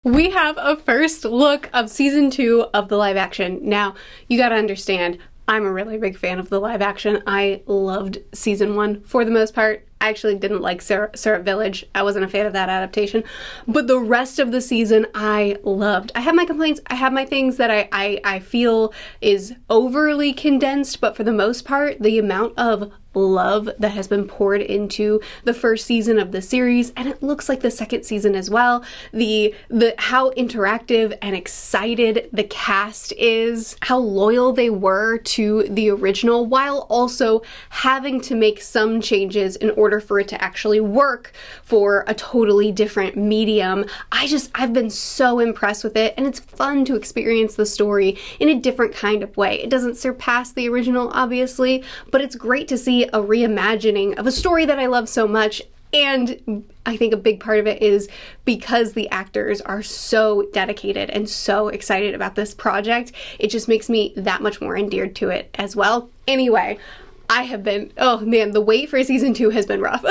We have a first look of season 2 of the live action. Now, you gotta understand, I'm a really big fan of the live action. I loved season 1 for the most part. I actually didn't like Syrup Village. I wasn't a fan of that adaptation. But the rest of the season, I loved. I have my complaints. I have my things that I feel is overly condensed. But for the most part, the amount of love that has been poured into the first season of the series, and it looks like the second season as well. The how interactive and excited the cast is, how loyal they were to the original, while also having to make some changes in order for it to actually work for a totally different medium. I've been so impressed with it, and it's fun to experience the story in a different kind of way. It doesn't surpass the original, obviously, but it's great to see a reimagining of a story that I love so much. And I think a big part of it is because the actors are so dedicated and so excited about this project, it just makes me that much more endeared to it as well. Anyway, I have been, oh man, the wait for season 2 has been rough.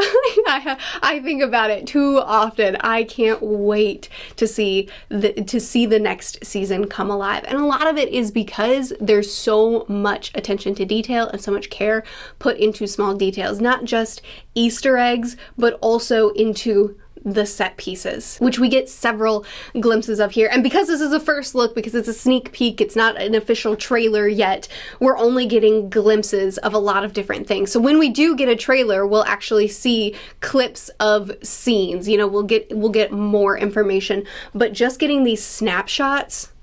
I think about it too often. I can't wait to see the next season come alive. And a lot of it is because there's so much attention to detail and so much care put into small details, not just Easter eggs, but also into the set pieces, which we get several glimpses of here. And because this is a first look, because it's a sneak peek, it's not an official trailer yet, we're only getting glimpses of a lot of different things. So when we do get a trailer, we'll actually see clips of scenes. You know, we'll get more information, but just getting these snapshots,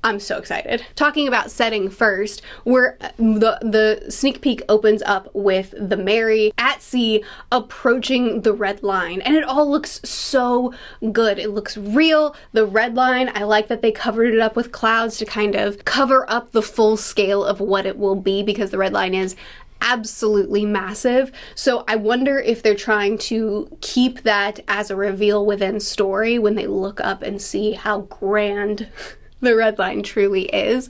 I'm so excited. Talking about setting first, where the sneak peek opens up with the Mary at sea approaching the red line, and it all looks so good. It looks real. The red line, I like that they covered it up with clouds to kind of cover up the full scale of what it will be, because the red line is absolutely massive. So I wonder if they're trying to keep that as a reveal within story when they look up and see how grand the red line truly is,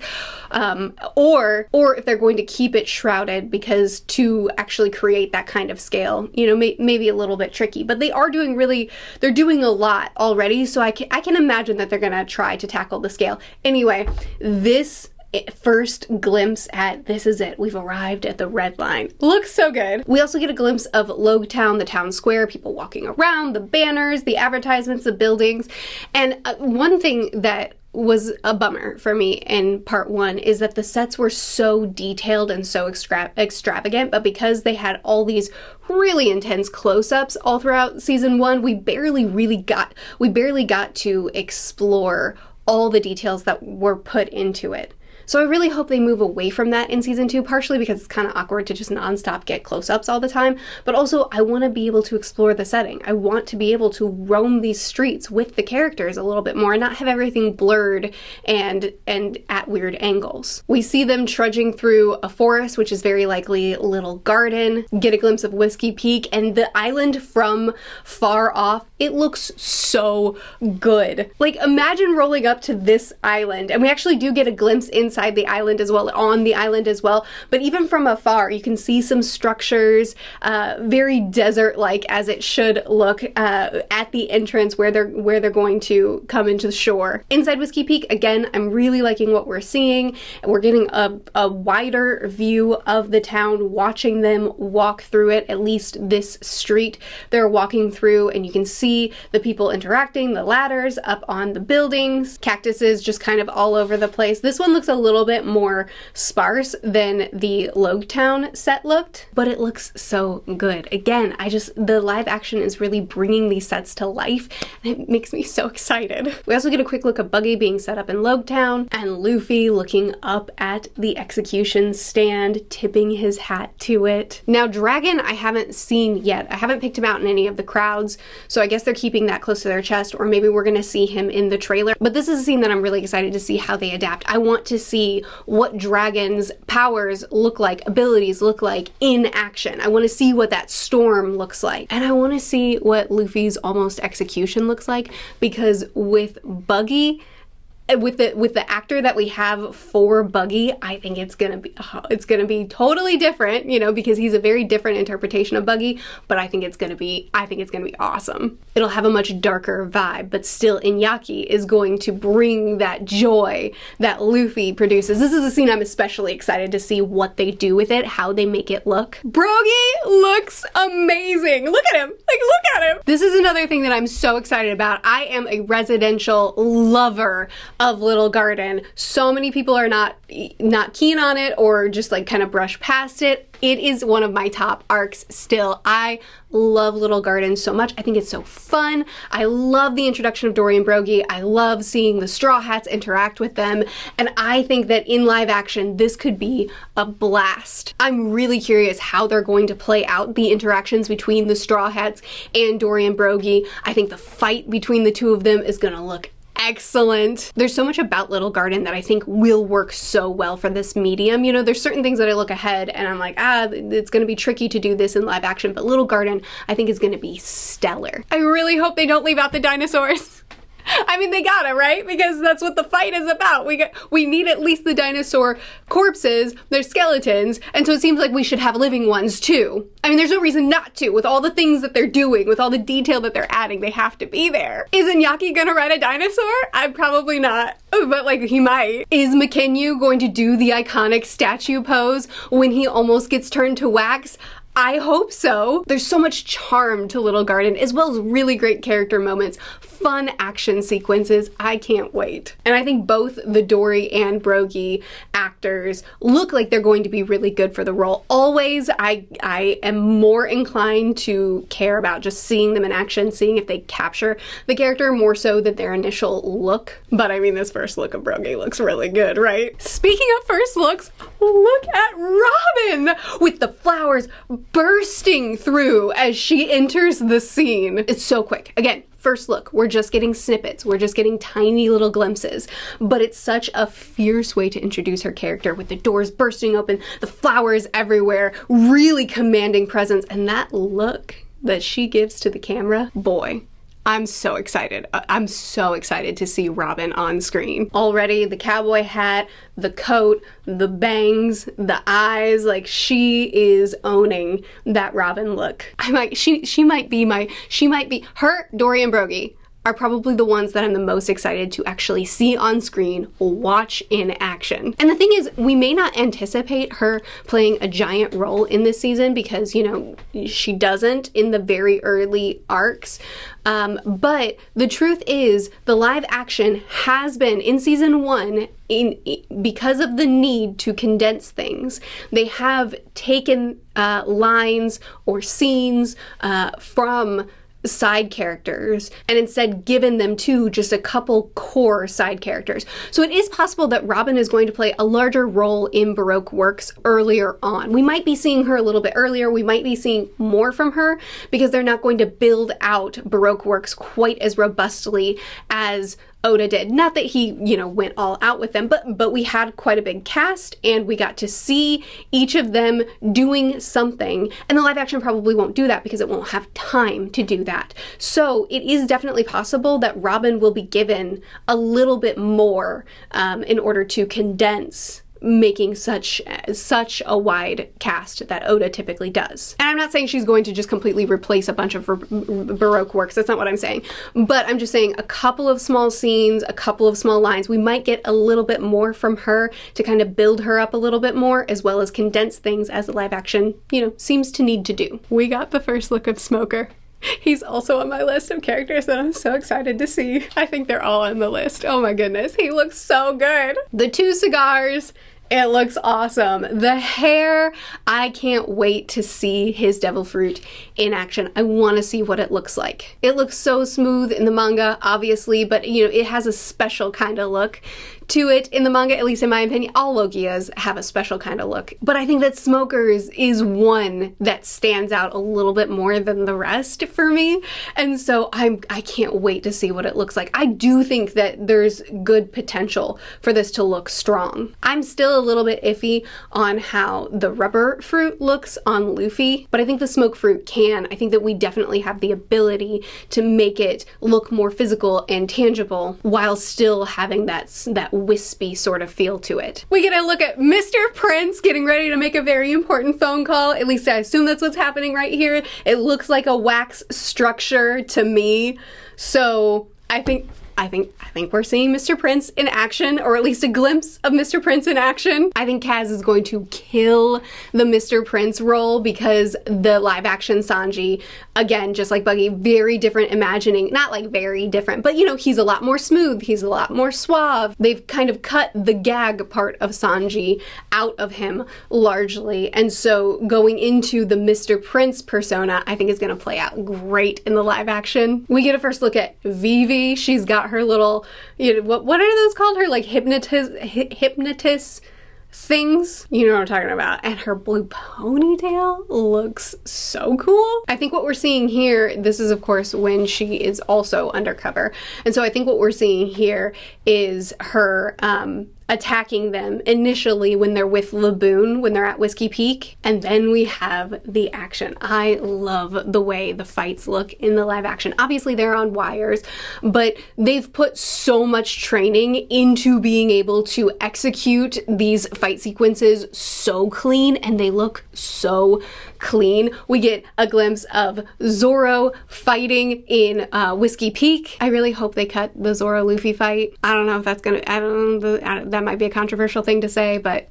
or if they're going to keep it shrouded, because to actually create that kind of scale, you know, maybe a little bit tricky. But they're doing a lot already, so I can imagine that they're gonna try to tackle the scale. Anyway, this first glimpse at this is it. We've arrived at the red line. Looks so good. We also get a glimpse of Logtown, the town square, people walking around, the banners, the advertisements, the buildings. And one thing that was a bummer for me in part 1 is that the sets were so detailed and so extravagant, but because they had all these really intense close-ups all throughout season 1, we barely got to explore all the details that were put into it. So I really hope they move away from that in season 2, partially because it's kind of awkward to just nonstop get close-ups all the time, but also I want to be able to explore the setting. I want to be able to roam these streets with the characters a little bit more and not have everything blurred and at weird angles. We see them trudging through a forest, which is very likely Little Garden, get a glimpse of Whiskey Peak, and the island from far off. It looks so good. Like, imagine rolling up to this island, and we actually do get a glimpse inside the island as well, on the island as well, but even from afar you can see some structures, very desert-like as it should look, at the entrance where they're going to come into the shore. Inside Whiskey Peak, again, I'm really liking what we're seeing. We're getting a wider view of the town, watching them walk through it, at least this street they're walking through, and you can see the people interacting, the ladders up on the buildings, cactuses just kind of all over the place. This one looks a little bit more sparse than the Logtown set looked, but it looks so good. Again, the live action is really bringing these sets to life, and it makes me so excited. We also get a quick look at Buggy being set up in Logtown, and Luffy looking up at the execution stand, tipping his hat to it. Now, Dragon I haven't seen yet. I haven't picked him out in any of the crowds, so I guess they're keeping that close to their chest, or maybe we're gonna see him in the trailer. But this is a scene that I'm really excited to see how they adapt. I want to see what Dragon's powers look like, abilities look like in action. I want to see what that storm looks like. And I want to see what Luffy's almost execution looks like, because with Buggy, with the actor that we have for Buggy, I think it's gonna be totally different, you know, because he's a very different interpretation of Buggy, but I think it's gonna be awesome. It'll have a much darker vibe, but still Iñaki is going to bring that joy that Luffy produces. This is a scene I'm especially excited to see what they do with it, how they make it look. Brogy looks amazing. Look at him. Like, look at him. This is another thing that I'm so excited about. I am a residential lover of Little Garden. So many people are not keen on it or just like kind of brush past it. It is one of my top arcs still. I love Little Garden so much. I think it's so fun. I love the introduction of Dory and Brogy. I love seeing the Straw Hats interact with them. And I think that in live action, this could be a blast. I'm really curious how they're going to play out the interactions between the Straw Hats and Dory and Brogy. I think the fight between the two of them is gonna look excellent. There's so much about Little Garden that I think will work so well for this medium. You know, there's certain things that I look ahead and I'm like, it's gonna be tricky to do this in live action, but Little Garden I think is gonna be stellar. I really hope they don't leave out the dinosaurs. I mean, they gotta, right? Because that's what the fight is about. We need at least the dinosaur corpses, their skeletons, and so it seems like we should have living ones too. I mean, there's no reason not to. With all the things that they're doing, with all the detail that they're adding, they have to be there. Is Iñaki gonna ride a dinosaur? I'm probably not, but like, he might. Is Mackenyu going to do the iconic statue pose when he almost gets turned to wax? I hope so. There's so much charm to Little Garden, as well as really great character moments, fun action sequences. I can't wait. And I think both the Dory and Brogy actors look like they're going to be really good for the role. Always, I am more inclined to care about just seeing them in action, seeing if they capture the character more so than their initial look. But I mean, this first look of Brogy looks really good, right? Speaking of first looks, look at Robin with the flowers bursting through as she enters the scene. It's so quick. Again, first look, we're just getting snippets, we're just getting tiny little glimpses, but it's such a fierce way to introduce her character with the doors bursting open, the flowers everywhere, really commanding presence, and that look that she gives to the camera, boy. I'm so excited. I'm so excited to see Robin on screen. Already, the cowboy hat, the coat, the bangs, the eyes, like she is owning that Robin look. She might be her, Dory and Brogy are probably the ones that I'm the most excited to actually see on screen, watch in action. And the thing is, we may not anticipate her playing a giant role in this season because, you know, she doesn't in the very early arcs. But the truth is, the live action has been, in season 1, because of the need to condense things, they have taken lines or scenes from side characters and instead given them to just a couple core side characters. So it is possible that Robin is going to play a larger role in Baroque works earlier on. We might be seeing her a little bit earlier, we might be seeing more from her because they're not going to build out Baroque works quite as robustly as Oda did. Not that he, you know, went all out with them, but we had quite a big cast and we got to see each of them doing something, and the live action probably won't do that because it won't have time to do that. So it is definitely possible that Robin will be given a little bit more in order to condense making such a wide cast that Oda typically does. And I'm not saying she's going to just completely replace a bunch of Baroque works, that's not what I'm saying, but I'm just saying a couple of small scenes, a couple of small lines, we might get a little bit more from her to kind of build her up a little bit more, as well as condense things as the live action, you know, seems to need to do. We got the first look of Smoker. He's also on my list of characters that I'm so excited to see. I think they're all on the list. Oh my goodness, he looks so good. The 2 cigars, it looks awesome. The hair, I can't wait to see his devil fruit in action. I want to see what it looks like. It looks so smooth in the manga, obviously, but you know, it has a special kind of look to it in the manga, at least in my opinion. All Logias have a special kind of look, but I think that Smoker's is one that stands out a little bit more than the rest for me, and so I can't wait to see what it looks like. I do think that there's good potential for this to look strong. I'm still a little bit iffy on how the rubber fruit looks on Luffy, but I think the smoke fruit can. I think that we definitely have the ability to make it look more physical and tangible while still having that wispy sort of feel to it. We get a look at Mr. Prince getting ready to make a very important phone call. At least I assume that's what's happening right here. It looks like a wax structure to me. So I think we're seeing Mr. Prince in action, or at least a glimpse of Mr. Prince in action. I think Kaz is going to kill the Mr. Prince role because the live action Sanji, again, just like Buggy, very different imagining. Not like very different, but you know, he's a lot more smooth. He's a lot more suave. They've kind of cut the gag part of Sanji out of him largely. And so going into the Mr. Prince persona, I think is going to play out great in the live action. We get a first look at Vivi. She's got her little, you know, what are those called? Her like hypnotist things, you know what I'm talking about. And her blue ponytail looks so cool. I think what we're seeing here, this is of course when she is also undercover. And so I think what we're seeing here is her attacking them initially when they're with Laboon, when they're at Whiskey Peak, and then we have the action. I love the way the fights look in the live action. Obviously they're on wires, but they've put so much training into being able to execute these fight sequences so clean, and they look so clean. We get a glimpse of Zoro fighting in Whiskey Peak. I really hope they cut the Zoro Luffy fight. I don't know if that's gonna, that might be a controversial thing to say, but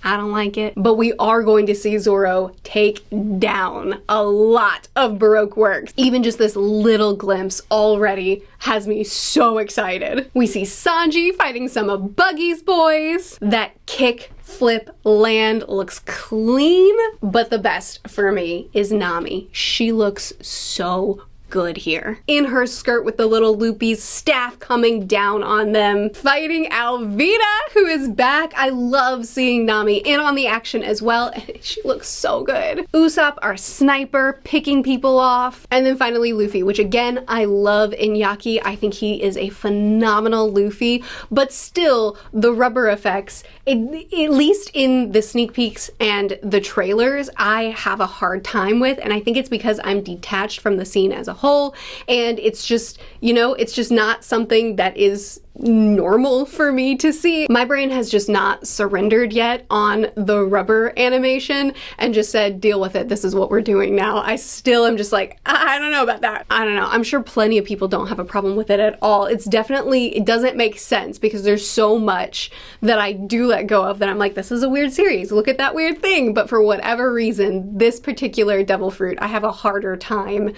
I don't like it. But we are going to see Zoro take down a lot of Baroque works. Even just this little glimpse already has me so excited. We see Sanji fighting some of Buggy's boys. That kick flip land looks clean, but the best for me is Nami. She looks so good here. In her skirt with the little loopies, staff coming down on them, fighting Alvida, who is back. I love seeing Nami in on the action as well. She looks so good. Usopp, our sniper, picking people off. And then finally Luffy, which again, I love Iñaki. I think he is a phenomenal Luffy, but still the rubber effects, at least in the sneak peeks and the trailers, I have a hard time with, and I think it's because I'm detached from the scene as a whole, and it's just, you know, it's just not something that is normal for me to see. My brain has just not surrendered yet on the rubber animation and just said, deal with it, this is what we're doing now. I still am just like, I don't know about that. I don't know. I'm sure plenty of people don't have a problem with it at all. It's definitely, it doesn't make sense because there's so much that I do let go of that I'm like, this is a weird series, look at that weird thing. But for whatever reason, this particular devil fruit, I have a harder time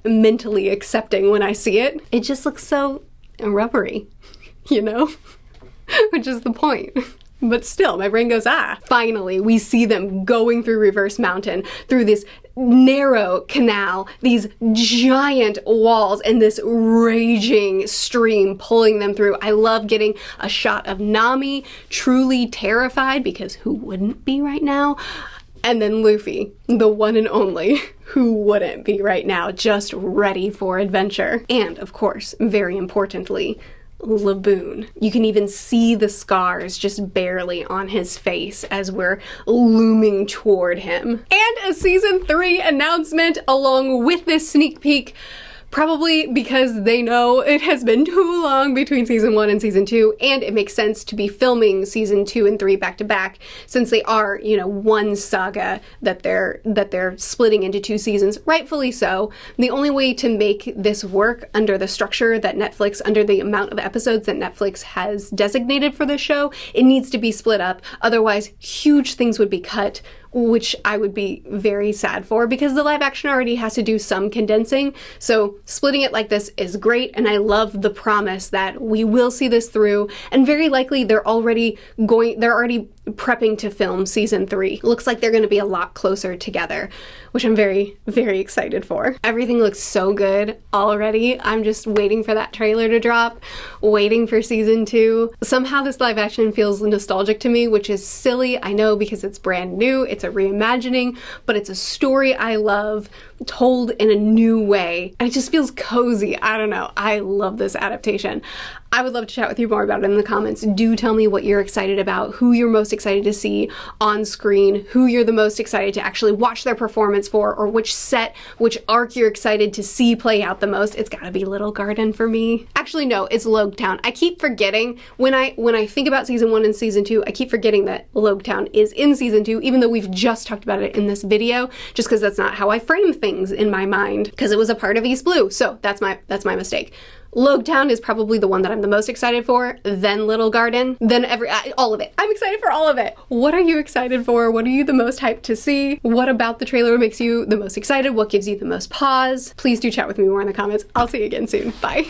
mentally accepting when I see it. It just looks so rubbery, you know, which is the point. But still, my brain goes, ah. Finally, we see them going through Reverse Mountain, through this narrow canal, these giant walls, and this raging stream pulling them through. I love getting a shot of Nami, truly terrified, because who wouldn't be right now? And then Luffy, the one and only, who wouldn't be right now, just ready for adventure. And of course, very importantly, Laboon. You can even see the scars just barely on his face as we're looming toward him. And a season 3 announcement along with this sneak peek, probably because they know it has been too long between season 1 and season 2, and it makes sense to be filming season 2 and 3 back to back, since they are, you know, one saga that they're splitting into 2 seasons, rightfully so. The only way to make this work under the structure that Netflix, under the amount of episodes that Netflix has designated for the show, it needs to be split up. Otherwise, huge things would be cut, which I would be very sad for, because the live action already has to do some condensing. So splitting it like this is great, and I love the promise that we will see this through, and very likely they're already prepping to film season 3. Looks like they're going to be a lot closer together, which I'm very, very excited for. Everything looks so good already. I'm just waiting for that trailer to drop, waiting for season 2. Somehow this live action feels nostalgic to me, which is silly, I know, because it's brand new, it's a reimagining, but it's a story I love, told in a new way, and it just feels cozy. I don't know, I love this adaptation. I would love to chat with you more about it in the comments. Do tell me what you're excited about, who you're most excited to see on screen, who you're the most excited to actually watch their performance for, or which set, which arc you're excited to see play out the most. It's gotta be Little Garden for me. Actually, no, it's Loguetown. I keep forgetting, when I think about season 1 and season 2, I keep forgetting that Loguetown is in season 2, even though we've just talked about it in this video, just because that's not how I frame things in my mind, because it was a part of East Blue. So that's my mistake. Loguetown is probably the one that I'm the most excited for, then Little Garden, then all of it. I'm excited for all of it. What are you excited for? What are you the most hyped to see? What about the trailer makes you the most excited? What gives you the most pause? Please do chat with me more in the comments. I'll see you again soon. Bye.